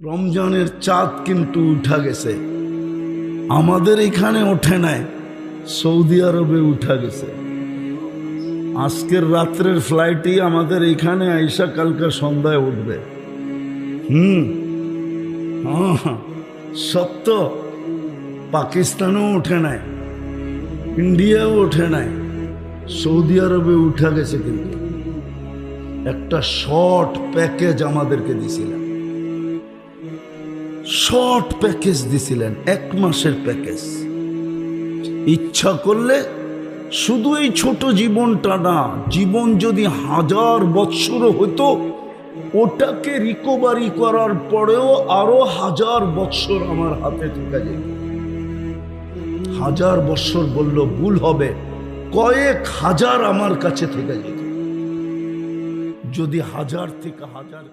রমজানের চাঁদ কিন্তু উঠা গেছে, আমাদের এখানে ওঠে নাই, সৌদি আরবে উঠা গেছে। আজকের রাত্রের ফ্লাইটই আমাদের এখানে আইসা কালকে সন্ধ্যায় উঠবে। সত্য। পাকিস্তানেও ওঠে নাই, ইন্ডিয়াও ওঠে নাই, সৌদি আরবে উঠা গেছে। কিন্তু একটা শর্ট প্যাকেজ আমাদেরকে দিছিলেন, শর্ট প্যাকেজ দিছিলেন, 1 মাসের প্যাকেজ। ইচ্ছা করলে শুধু এই ছোট জীবনটা না, জীবন যদি 1000 বৎসর হতো, ওটাকে রিকভারি করার পরেও আরো 1000 বৎসর আমার হাতে থেকে যেত। 1000 বৎসর বলল ভুল হবে, কয়েক হাজার আমার কাছে থেকে যেত। যদি 1000 থেকে 1000